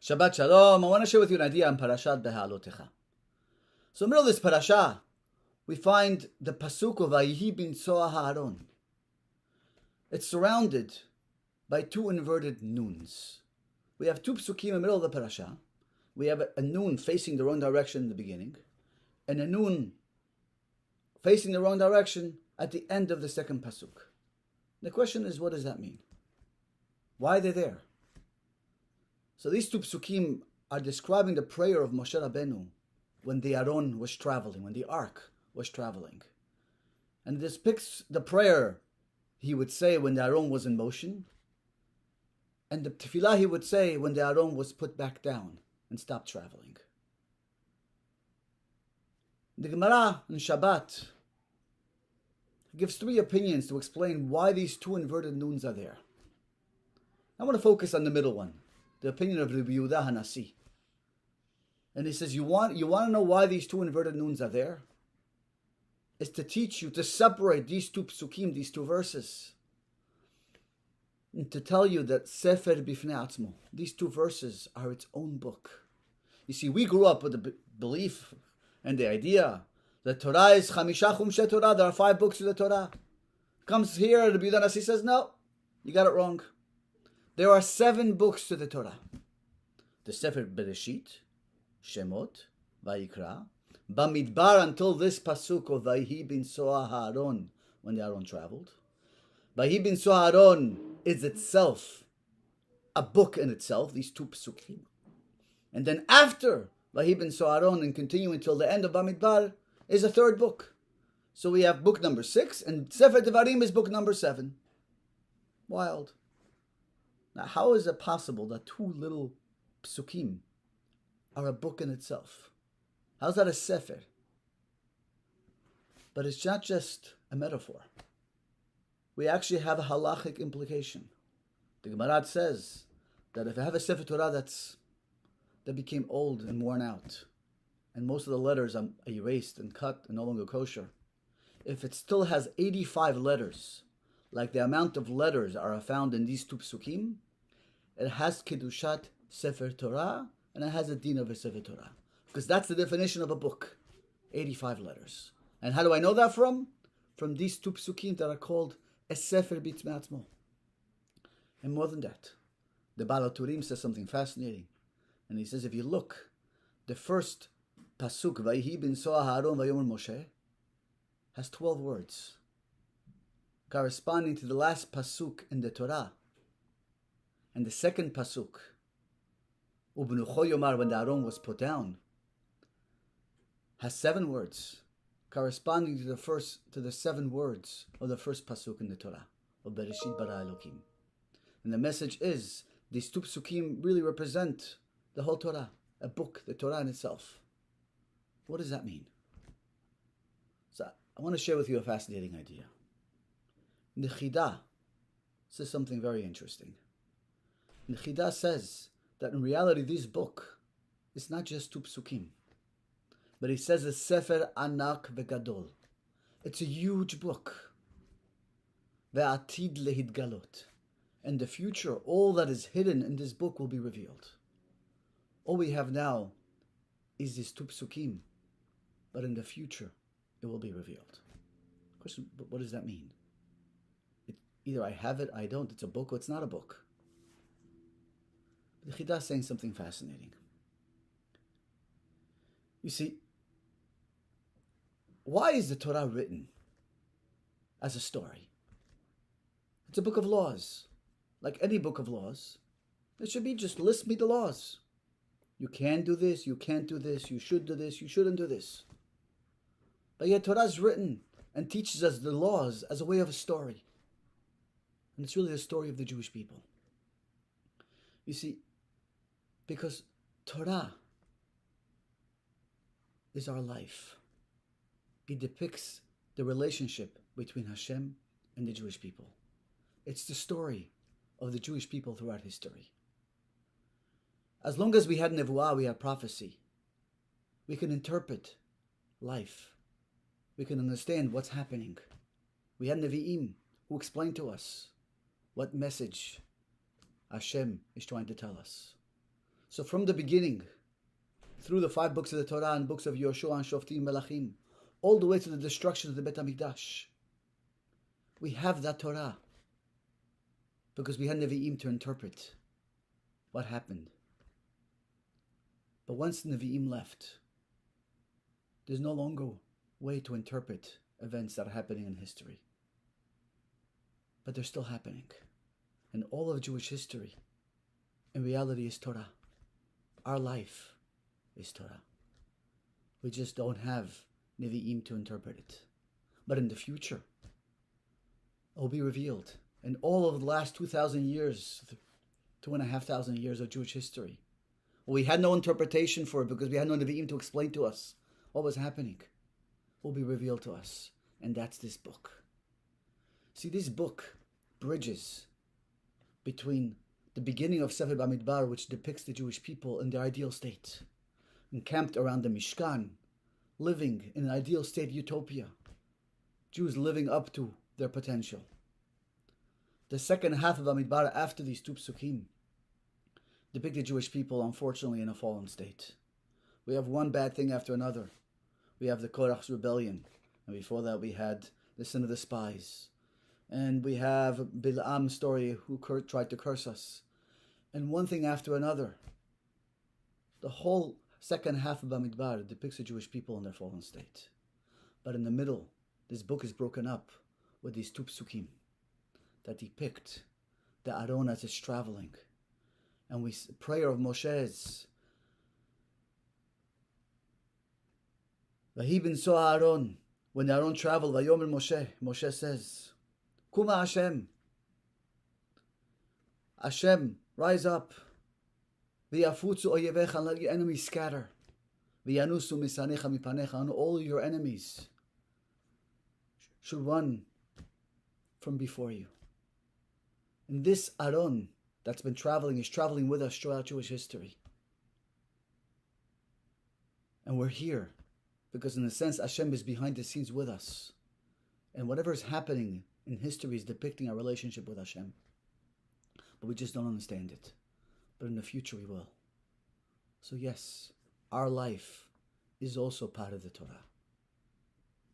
Shabbat Shalom. I want to share with you an idea on Parashat Behaalotecha. So in the middle of this parasha, we find the pasuk of Vayihi bin Soah Haaron. It's surrounded by two inverted nuns. We have two psukim in the middle of the parasha. We have a nun facing the wrong direction in the beginning, and a nun facing the wrong direction at the end of the second pasuk. The question is, what does that mean? Why are they there? So these two psukim are describing the prayer of Moshe Rabbeinu when the Aron was traveling, when the ark was traveling. And it depicts the prayer he would say when the Aron was in motion, and the tefillah he would say when the Aron was put back down and stopped traveling. The Gemara in Shabbat gives three opinions to explain why these two inverted nuns are there. I want to focus on the middle one, the opinion of Rabbi Yehuda Hanasi. And he says, you want to know why these two inverted nuns are there? It's to teach you to separate these two psukim, these two verses, and to tell you that Sefer Bifnei Atzmo, these two verses are its own book. You see, we grew up with the belief and the idea that Torah is Chamisha Chumshe Torah, there are 5 books of the Torah. Comes here, Rabbi Yehuda Hanasi says, no, you got it wrong. There are 7 books to the Torah. The Sefer Bereshit, Shemot, Vayikra, Bamidbar until this pasuk of Vayihi bin Soah Haaron, when the Aaron traveled. Vayihi bin Soah Haaron is itself a book in itself, these two pasukim. And then after Vayihi bin Soah Haaron and continuing until the end of Bamidbar is a third book. So we have book number 6 and Sefer Devarim is book number 7. Wild. Now, how is it possible that 2 little psukim are a book in itself? How's that a sefer? But it's not just a metaphor. We actually have a halachic implication. The Gemara says that if I have a sefer Torah that became old and worn out, and most of the letters are erased and cut and no longer kosher, if it still has 85 letters, like the amount of letters are found in these two psukim, it has Kedushat Sefer Torah, and it has a din of a Sefer Torah. Because that's the definition of a book, 85 letters. And how do I know that from? From these two psukim that are called a Sefer B'Tmei Atzmo. And more than that, the Behaalotecha says something fascinating. And he says, if you look, the first pasuk, Vayihi bin Soah Haaron Vayomer Moshe, has 12 words, corresponding to the last pasuk in the Torah. And the second pasuk, Ubenucho Yomar, when the Aron was put down, has 7 words, corresponding to the 7 words of the first pasuk in the Torah, of Bereshit bara Elokim. And the message is, these two psukim really represent the whole Torah, a book, the Torah in itself. What does that mean? So I want to share with you a fascinating idea. The Chidah says something very interesting. The Chidah says that in reality this book is not just 2 psukim, but he says it's Sefer Anak Vegadol. It's a huge book. Ve'atid lehidgalot. In the future, all that is hidden in this book will be revealed. All we have now is these 2 psukim, but in the future, it will be revealed. Question, but what does that mean? Either I have it, I don't. It's a book or it's not a book. The Chidah is saying something fascinating. You see, why is the Torah written as a story? It's a book of laws. Like any book of laws, it should be just list me the laws. You can do this, you can't do this, you should do this, you shouldn't do this. But yet Torah is written and teaches us the laws as a way of a story. And it's really the story of the Jewish people. You see, because Torah is our life. It depicts the relationship between Hashem and the Jewish people. It's the story of the Jewish people throughout history. As long as we had nevuah, we had prophecy, we can interpret life. We can understand what's happening. We had Nevi'im who explained to us what message Hashem is trying to tell us. So from the beginning, through the 5 books of the Torah and books of Yoshua and Shoftim, Melachim, all the way to the destruction of the Bet HaMikdash, we have that Torah because we had Nevi'im to interpret what happened. But once the Nevi'im left, there's no longer a way to interpret events that are happening in history. But they're still happening. And all of Jewish history, in reality, is Torah. Our life is Torah. We just don't have Nevi'im to interpret it. But in the future, it will be revealed. In all of the last 2,000 years, 2,500 years of Jewish history, we had no interpretation for it because we had no Nevi'im to explain to us what was happening, will be revealed to us. And that's this book. See, this book bridges between the beginning of Sefer Bamidbar, which depicts the Jewish people in their ideal state, encamped around the Mishkan, living in an ideal state utopia, Jews living up to their potential. The second half of Bamidbar, after these 2 psukim, depict the Jewish people, unfortunately, in a fallen state. We have one bad thing after another. We have the Korach's rebellion, and before that we had the sin of the spies. And we have Bilam's story, who tried to curse us. And one thing after another. The whole second half of Bamidbar depicts the Jewish people in their fallen state. But in the middle, this book is broken up with these 2 psukim that depict the Aron as it's traveling. And prayer of Moshe's, Vahi ben so Aaron, when the Aaron traveled, Vayomer Moshe, Moshe says, Kuma Hashem, Hashem, rise up, V'yafutzu oyevecha, and let your enemies scatter, V'yanusu misanecha mipanecha, and all your enemies should run from before you. And this Aaron that's been traveling is traveling with us throughout Jewish history. And we're here because in a sense Hashem is behind the scenes with us. And whatever is happening in history is depicting our relationship with Hashem. But we just don't understand it. But in the future we will. So yes, our life is also part of the Torah.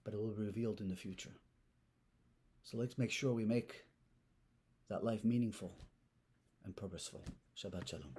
But it will be revealed in the future. So let's make sure we make that life meaningful and purposeful. Shabbat Shalom.